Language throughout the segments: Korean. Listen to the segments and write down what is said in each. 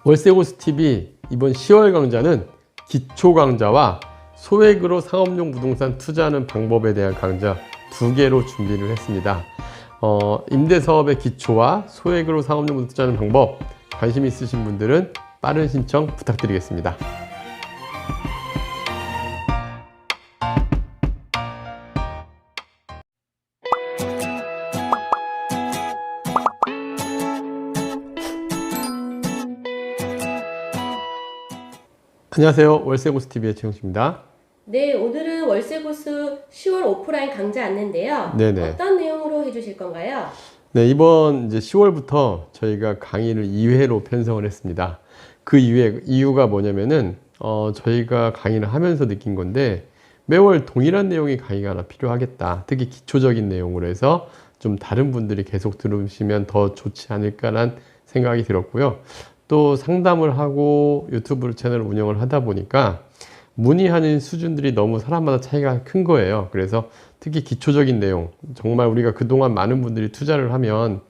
월세고수TV 이번 10월 강좌는 기초 강좌와 소액으로 상업용 부동산 투자하는 방법에 대한 강좌 2개로 준비를 했습니다. 임대사업의 기초와 소액으로 상업용 부동산 투자하는 방법 관심 있으신 분들은 빠른 신청 부탁드리겠습니다. 안녕하세요. 월세고수TV의 최영식입니다. 네, 오늘은 월세고수 10월 오프라인 강좌 안내인데요. 네네. 어떤 내용으로 해주실 건가요? 네, 이번 이제 10월부터 저희가 강의를 2회로 편성을 했습니다. 그 이유가 뭐냐면은 저희가 강의를 하면서 느낀 건데 매월 동일한 내용의 강의가 하나 필요하겠다. 특히 기초적인 내용으로 해서 좀 다른 분들이 계속 들으시면 더 좋지 않을까라는 생각이 들었고요. 또 상담을 하고 유튜브 채널을 운영을 하다 보니까 문의하는 수준들이 너무 사람마다 차이가 큰 거예요. 그래서 특히 기초적인 내용, 정말 우리가 그동안 많은 분들이 투자를 하면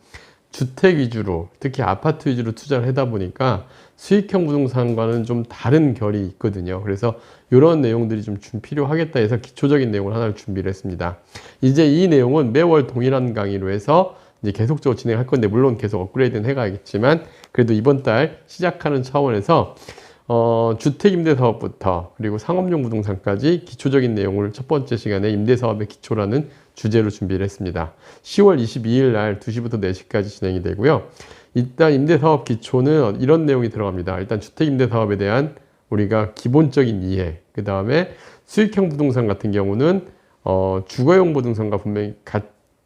주택 위주로, 특히 아파트 위주로 투자를 하다 보니까 수익형 부동산과는 좀 다른 결이 있거든요. 그래서 이런 내용들이 좀 필요하겠다 해서 기초적인 내용을 하나를 준비를 했습니다. 이제 이 내용은 매월 동일한 강의로 해서 이제 계속적으로 진행할 건데, 물론 계속 업그레이드는 해가겠지만, 그래도 이번 달 시작하는 차원에서 주택 임대 사업부터 그리고 상업용 부동산까지 기초적인 내용을 첫 번째 시간에 임대사업의 기초라는 주제로 준비를 했습니다. 10월 22일 날 2시부터 4시까지 진행이 되고요. 일단 임대사업 기초는 이런 내용이 들어갑니다. 일단 주택 임대 사업에 대한 우리가 기본적인 이해, 그 다음에 수익형 부동산 같은 경우는 주거용 부동산과 분명히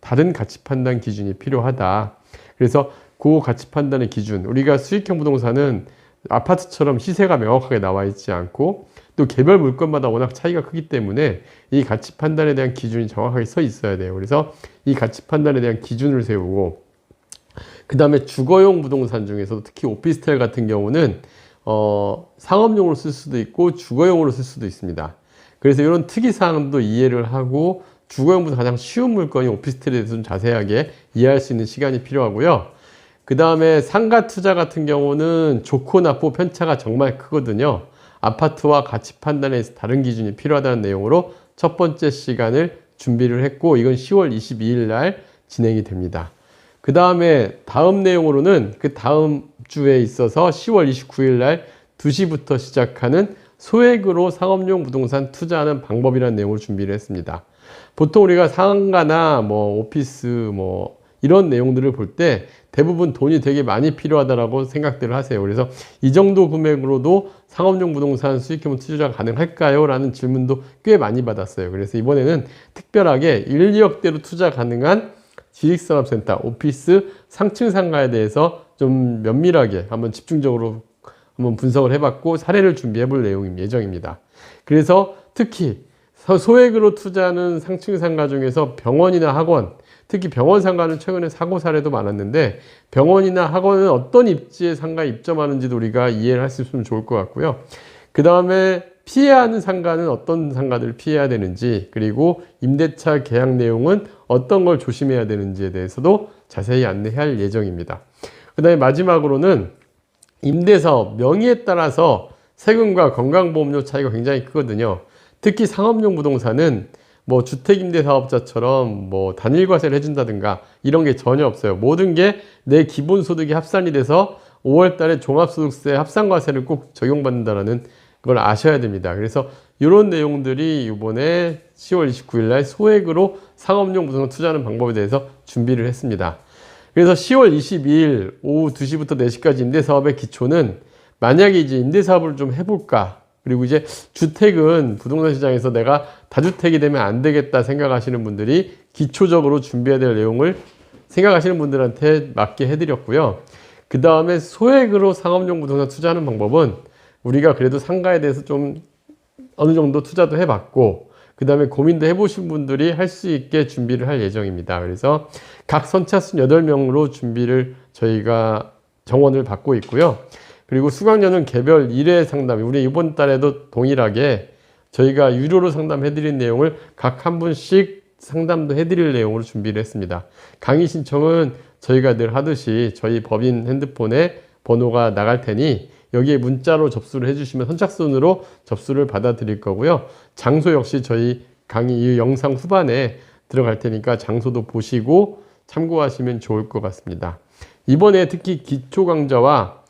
다른 가치 판단 기준이 필요하다. 그래서 그 가치 판단의 기준, 우리가 수익형 부동산은 아파트처럼 시세가 명확하게 나와 있지 않고 또 개별 물건마다 워낙 차이가 크기 때문에 이 가치 판단에 대한 기준이 정확하게 서 있어야 돼요. 그래서 이 가치 판단에 대한 기준을 세우고, 그 다음에 주거용 부동산 중에서도 특히 오피스텔 같은 경우는 상업용으로 쓸 수도 있고 주거용으로 쓸 수도 있습니다. 그래서 이런 특이사항도 이해를 하고 주거용 부동산 가장 쉬운 물건이 오피스텔에 대해서 좀 자세하게 이해할 수 있는 시간이 필요하고요. 그 다음에 상가 투자 같은 경우는 좋고 나쁘고 편차가 정말 크거든요. 아파트와 가치 판단에서 다른 기준이 필요하다는 내용으로 첫 번째 시간을 준비를 했고, 이건 10월 22일 날 진행이 됩니다. 그 다음에 다음 내용으로는 그 다음 주에 있어서 10월 29일 날 2시부터 시작하는 소액으로 상업용 부동산 투자하는 방법이라는 내용을 준비를 했습니다. 보통 우리가 상가나 오피스 이런 내용들을 볼 때 대부분 돈이 되게 많이 필요하다라고 생각들을 하세요. 그래서 이 정도 금액으로도 상업용 부동산 수익형 투자가 가능할까요? 라는 질문도 꽤 많이 받았어요. 그래서 이번에는 특별하게 1, 2억대로 투자 가능한 지식산업센터, 오피스, 상층 상가에 대해서 좀 면밀하게 한번 집중적으로 한번 분석을 해봤고 사례를 준비해 볼 예정입니다. 그래서 특히 소액으로 투자하는 상층 상가 중에서 병원이나 학원, 특히 병원 상가는 최근에 사고 사례도 많았는데 병원이나 학원은 어떤 입지의 상가에 입점하는지도 우리가 이해를 할 수 있으면 좋을 것 같고요. 그 다음에 피해야 하는 상가는 어떤 상가들을 피해야 되는지, 그리고 임대차 계약 내용은 어떤 걸 조심해야 되는지에 대해서도 자세히 안내할 예정입니다. 그 다음에 마지막으로는 임대사업 명의에 따라서 세금과 건강보험료 차이가 굉장히 크거든요. 특히 상업용 부동산은 주택임대사업자처럼 단일과세를 해준다든가 이런 게 전혀 없어요. 모든 게 내 기본소득이 합산이 돼서 5월 달에 종합소득세 합산과세를 꼭 적용받는다는 걸 아셔야 됩니다. 그래서 이런 내용들이 이번에 10월 29일 날 소액으로 상업용 부동산 투자하는 방법에 대해서 준비를 했습니다. 그래서 10월 22일 오후 2시부터 4시까지 임대사업의 기초는, 만약에 이제 임대사업을 좀 해볼까, 그리고 이제 주택은 부동산 시장에서 내가 다주택이 되면 안 되겠다 생각하시는 분들이 기초적으로 준비해야 될 내용을 생각하시는 분들한테 맞게 해드렸고요. 그 다음에 소액으로 상업용 부동산 투자하는 방법은 우리가 그래도 상가에 대해서 좀 어느 정도 투자도 해봤고, 그 다음에 고민도 해보신 분들이 할 수 있게 준비를 할 예정입니다. 그래서 각 선착순 8명으로 준비를 저희가 정원을 받고 있고요. 그리고 수강료는 개별 1회 상담, 우리 이번 달에도 동일하게 저희가 유료로 상담해드린 내용을 각 한 분씩 상담도 해드릴 내용으로 준비를 했습니다. 강의 신청은 저희가 늘 하듯이 저희 법인 핸드폰에 번호가 나갈 테니 여기에 문자로 접수를 해주시면 선착순으로 접수를 받아드릴 거고요. 장소 역시 저희 강의 이 영상 후반에 들어갈 테니까 장소도 보시고 참고하시면 좋을 것 같습니다. 이번에 특히 기초 강좌와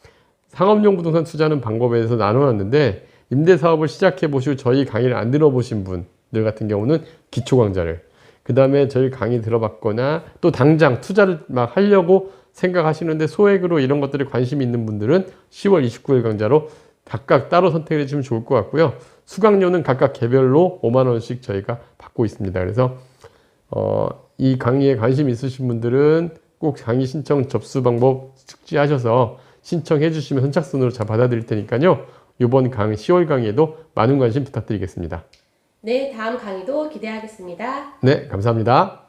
상업용 부동산 투자하는 방법에 대해서 나눠놨는데 임대사업을 시작해 보시고 저희 강의를 안 들어보신 분들 같은 경우는 기초 강좌를, 그 다음에 저희 강의 들어봤거나 또 당장 투자를 막 하려고 생각하시는데 소액으로 이런 것들에 관심이 있는 분들은 10월 29일 강좌로 각각 따로 선택해 주시면 좋을 것 같고요. 수강료는 각각 개별로 5만 원씩 저희가 받고 있습니다. 그래서 이 강의에 관심 있으신 분들은 꼭 강의 신청 접수 방법 숙지하셔서 신청해 주시면 선착순으로 잘 받아드릴 테니까요. 이번 강의 10월 강의에도 많은 관심 부탁드리겠습니다. 네, 다음 강의도 기대하겠습니다. 네, 감사합니다.